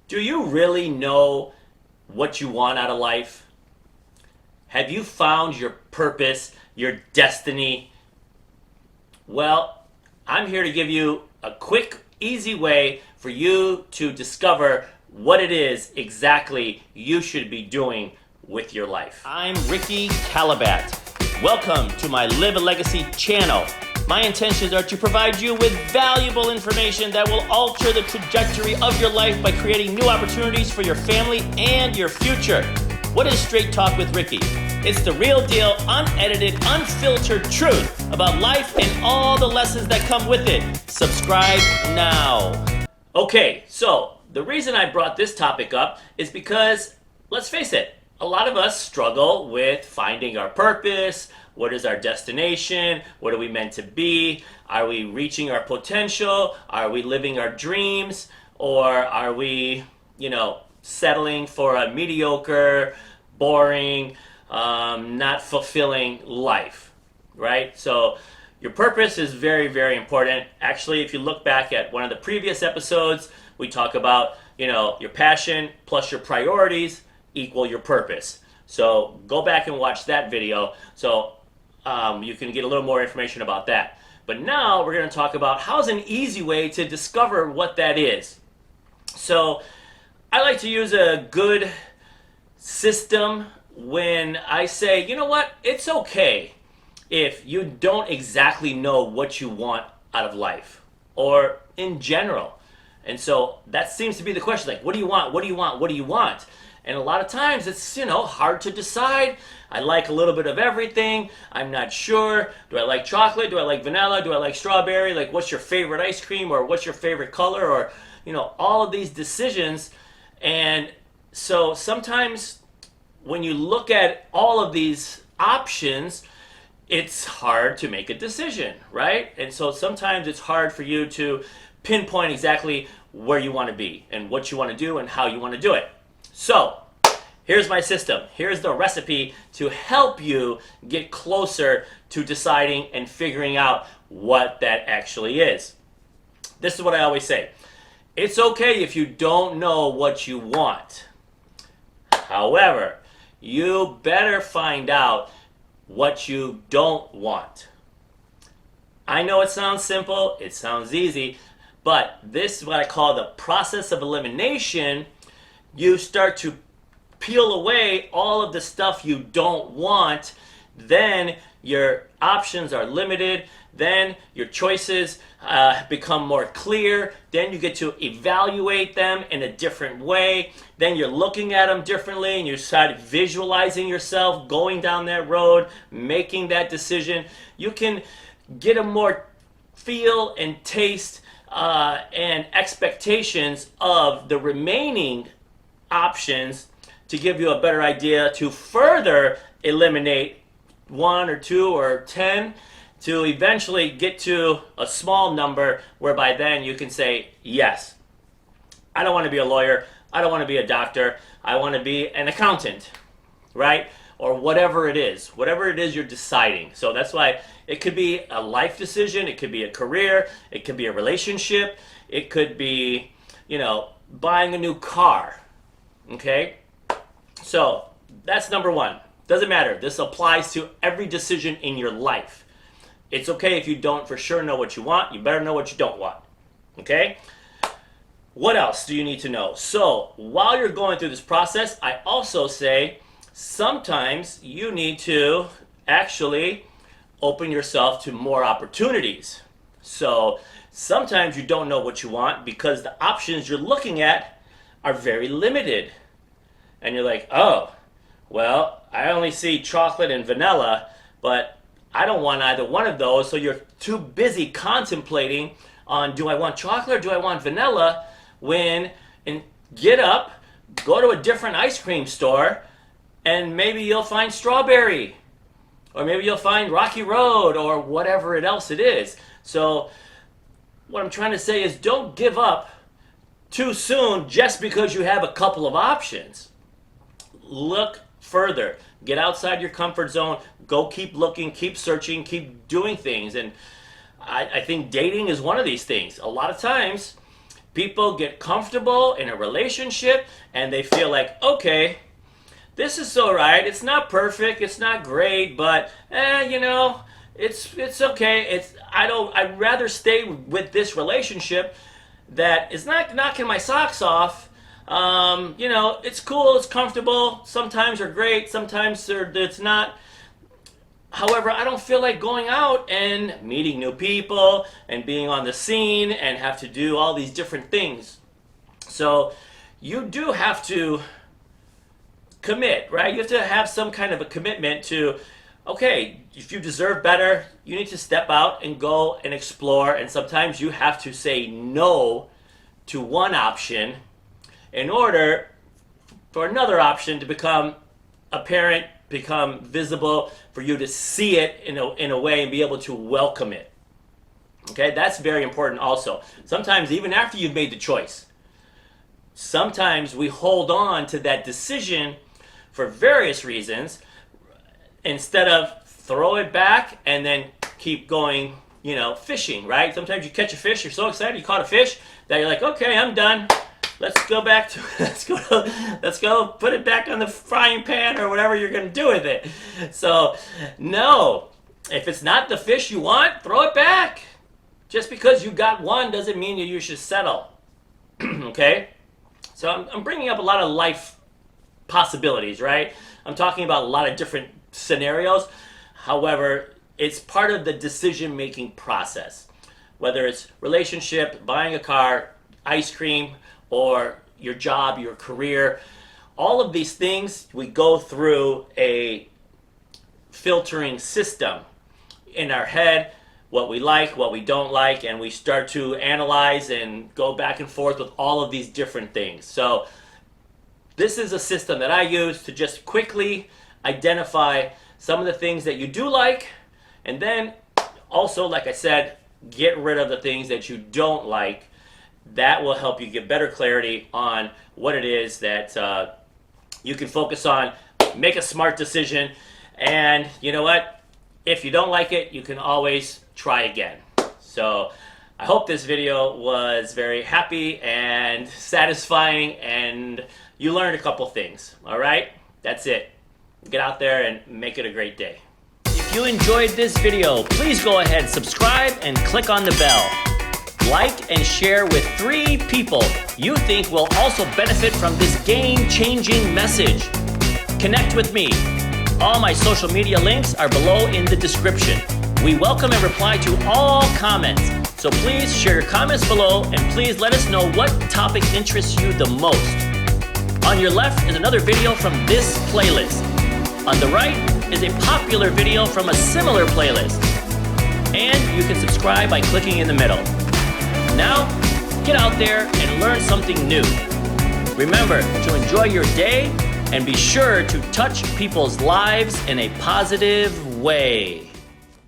Do you really know what you want out of life? Have you found your purpose, your destiny? Well, I'm here to give you a quick, easy way for you to discover what it is exactly you should be doing with your life. I'm Ricky Kallabat. Welcome to my Live a Legacy channel. My intentions are to provide you with valuable information that will alter the trajectory of your life by creating new opportunities for your family and your future. What is Straight Talk with Ricky? It's the real deal, unedited, unfiltered truth about life and all the lessons that come with it. Subscribe now. Okay, so the reason I brought this topic up is because, let's face it, a lot of us struggle with finding our purpose. What is our destination? What are we meant to be? Are we reaching our potential? Are we living our dreams? Or are we, settling for a mediocre, boring, not fulfilling life, right? So your purpose is very, very important. Actually, if you look back at one of the previous episodes, we talk about, your passion plus your priorities equal your purpose. So go back and watch that video so you can get a little more information about that. But now we're going to talk about how's an easy way to discover what that is. So I like to use a good system when I say, you know what, it's okay if you don't exactly know what you want out of life or in general. And so that seems to be the question, like, what do you want? What do you want? What do you want? And a lot of times it's, hard to decide. I like a little bit of everything. I'm not sure. Do I like chocolate? Do I like vanilla? Do I like strawberry? Like, what's your favorite ice cream? Or what's your favorite color? Or, all of these decisions. And so sometimes when you look at all of these options, it's hard to make a decision, right? And so sometimes it's hard for you to pinpoint exactly where you want to be and what you want to do and how you want to do it. So here's my system. Here's the recipe to help you get closer to deciding and figuring out what that actually is. This is what I always say. It's okay if you don't know what you want. However, you better find out what you don't want. I know it sounds simple, it sounds easy, but this is what I call the process of elimination. You start to peel away all of the stuff you don't want, then your options are limited, then your choices become more clear, then you get to evaluate them in a different way, then you're looking at them differently and you start visualizing yourself going down that road, making that decision. You can get a more feel and taste and expectations of the remaining options to give you a better idea to further eliminate 1 or 2 or 10 to eventually get to a small number whereby then you can say, yes, I don't want to be a lawyer, I don't want to be a doctor, I want to be an accountant, right? Or whatever it is you're deciding. So that's why it could be a life decision, it could be a career, it could be a relationship, it could be, buying a new car. Okay? So that's number one. Doesn't matter. This applies to every decision in your life. It's okay if you don't for sure know what you want. You better know what you don't want. Okay? What else do you need to know? So while you're going through this process, I also say sometimes you need to actually open yourself to more opportunities. So sometimes you don't know what you want because the options you're looking at are very limited. And you're like, oh, well, I only see chocolate and vanilla, but I don't want either one of those. So you're too busy contemplating on, do I want chocolate or do I want vanilla? And get up, go to a different ice cream store, and maybe you'll find strawberry. Or maybe you'll find Rocky Road or whatever else it is. So what I'm trying to say is don't give up too soon just because you have a couple of options. Look further. Get outside your comfort zone. Go keep looking, keep searching, keep doing things. And I think dating is one of these things. A lot of times People get comfortable in a relationship and they feel like, okay, this is all right. It's not perfect. It's not great, but it's okay. I'd rather stay with this relationship that is not knocking my socks off. It's cool. It's comfortable. Sometimes they're great. Sometimes it's not. However, I don't feel like going out and meeting new people and being on the scene and have to do all these different things. So you do have to commit, right? You have to have some kind of a commitment to, okay, if you deserve better, you need to step out and go and explore. And sometimes you have to say no to one option in order for another option to become apparent, become visible, for you to see it in a way and be able to welcome it. Okay, that's very important also. Sometimes even after you've made the choice, sometimes we hold on to that decision for various reasons instead of throw it back and then keep going, fishing, right? Sometimes you catch a fish, you're so excited you caught a fish that you're like, okay, I'm done. Let's go put it back on the frying pan or whatever you're going to do with it. So, no, if it's not the fish you want, throw it back. Just because you got one doesn't mean you should settle. Okay? So I'm bringing up a lot of life possibilities, right? I'm talking about a lot of different scenarios. However, it's part of the decision-making process. Whether it's relationship, buying a car, ice cream, or your job, your career, all of these things, we go through a filtering system in our head, what we like, what we don't like, and we start to analyze and go back and forth with all of these different things. So this is a system that I use to just quickly identify some of the things that you do like, and then also, like I said, get rid of the things that you don't like. That will help you get better clarity on what it is that you can focus on, make a smart decision, and you know what? If you don't like it, you can always try again. So I hope this video was very happy and satisfying and you learned a couple things. All right? That's it. Get out there and make it a great day. If you enjoyed this video, please go ahead, subscribe, and click on the bell. Like and share with 3 people you think will also benefit from this game-changing message. Connect with me. All my social media links are below in the description. We welcome and reply to all comments. So please share your comments below and please let us know what topic interests you the most. On your left is another video from this playlist. On the right is a popular video from a similar playlist. And you can subscribe by clicking in the middle. Now, get out there and learn something new. Remember to enjoy your day and be sure to touch people's lives in a positive way.